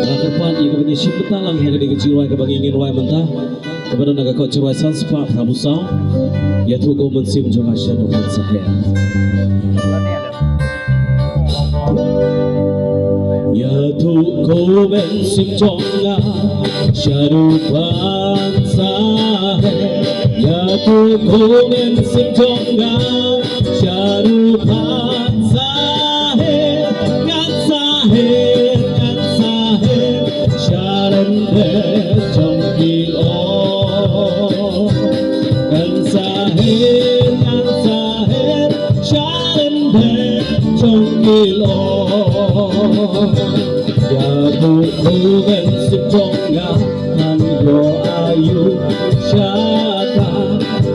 Kepan ia kepada si petalang yang dengan jiwa kepada ingin wai mentah kepada naga kau jiwa sanspa prabusau ya tu kau mensim juga syadu sahaya ya tu kau mensim juga syadu sahaya ya tu kau mensim juga syadu sahaya kan sahaya trong kỳ ô gần xa hết cha đến thế trong kỳ ô ya tu tu bên sinh trong ngã nan yo ayu shaka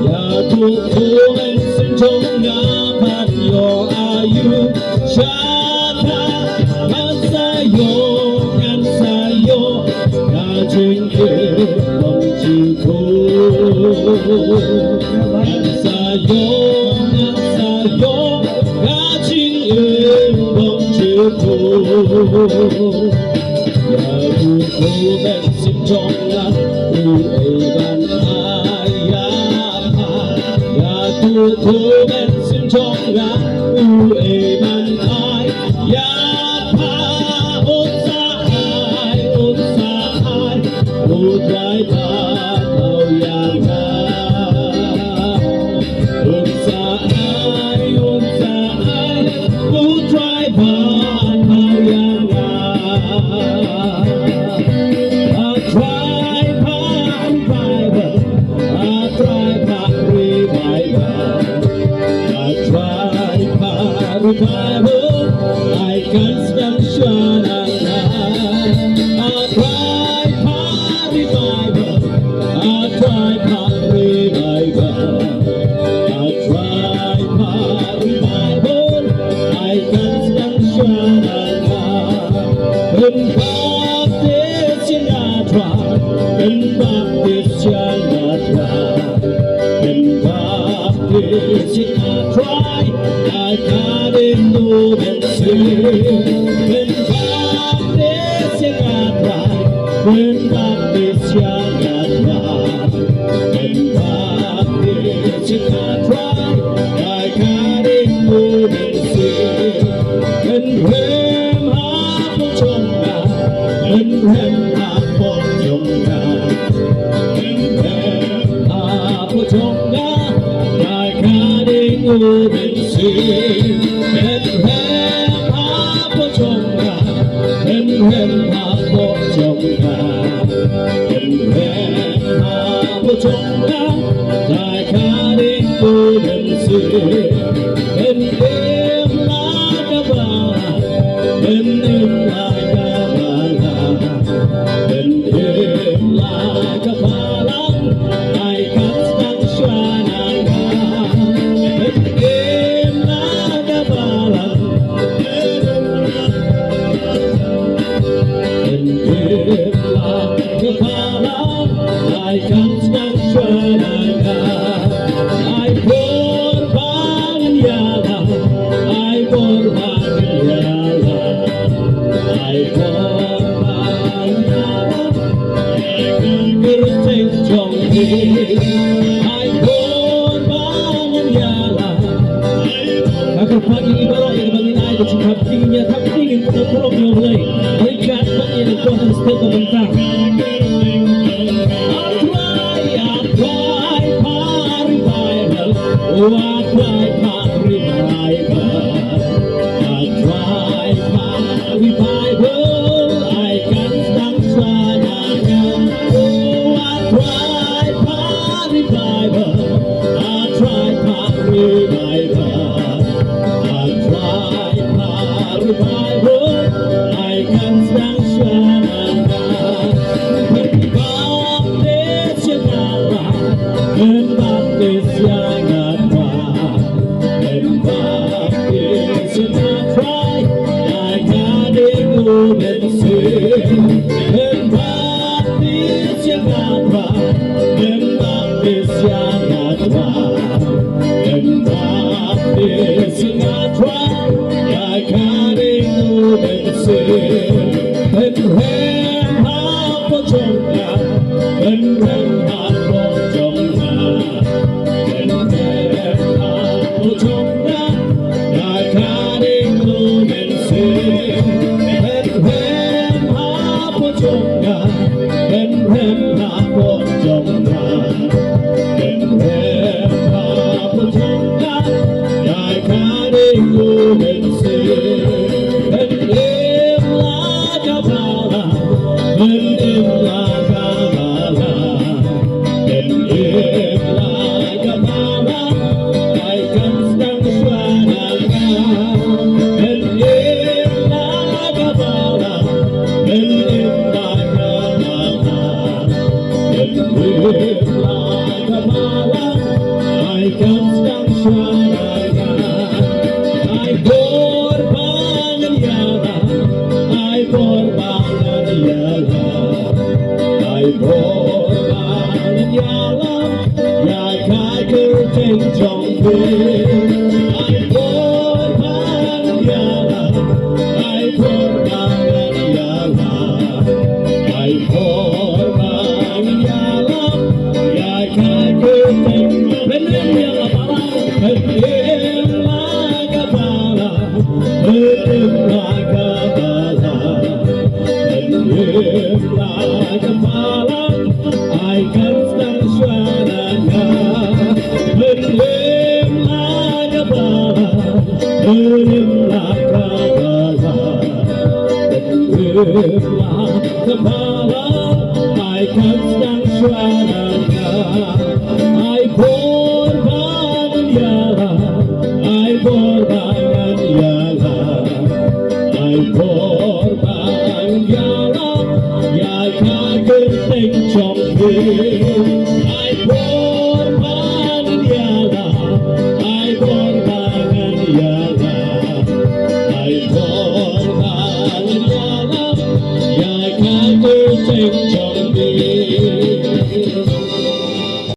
ya tu tu bên sinh trong ngã nan yo ayu shaka masayo trên kia lòng chịu khổ ngàn xa gió gã chính em lòng chịu khổ nhà tu khổ bên xin trong ngàn u ấy ban ai nhà tu khổ bên xin trong ngàn u ấy ban ai Try tao yang na unsa ai ku try tao yang na try revival I can stand shana Try, I got it moving soon. When back this young I try, when back this young I try, when back this young I try, I got it moving soon. When him half of Jonga, when him half of Jonga, when him half of Jonga. Moving soon, and hem half a jonga, and hem half a jonga, and hem half a jonga. I can't moving soon, and hem like a bala, and hem like a bala, and hem like a bala. I can't stand shine. I can't stand shana. I pour Banyala. I pour Banyala. I pour Banyala. Good Jongi. I pour Banyala. Aku pagi baru yang menginai kecikap tingginya, tapi ingin terpuruk yang mulai. Berikan bagi yang kuasa setiap bentang. Oh, I try for revival. I try for revival. I can't stand shana. Oh, I try for revival. I try for revival. I try for revival. I can't stand shana. When God is your God, when God is your I can't เป็นเรื่องหาโปรจงมาเป็นเรื่องหาโปรจงมาได้ข้าได้รู้เป็นสิ่งเป็นเรื่องหาโปรจงมาเป็นเรื่องหาโปรจงมาเป็นเรื่องหาโปรจงมาได้ข้าได้รู้เป็นสิ่งเป็นเรื่องลากาบาลาเป็นเรื่องลากาบาลาเป็นเรื่องลากาบาลาไอ้กันสังสวรรค์เป็นเรื่องลากาบาลาเป็นเรื่องลากาบาลาเป็นเรื่องลากาบาลาไอ้กันสังสวรรค์Ay korbanan yalan, ay korbanan yalan, yai kai ku ting chong bin. Ay korbanan yalan, ay korbanan yalan, ay korbanan yalan, yai kai ku ting. Benim yang parang, benim laga parang, benim laga. Like a malam, I can stand swananga. But live like a malam, live like a malam. Live like a malam, I can stand swananga. I pour banan yala, I pour banan yala, I pour banan yala. Yai kai ku ting chong bin,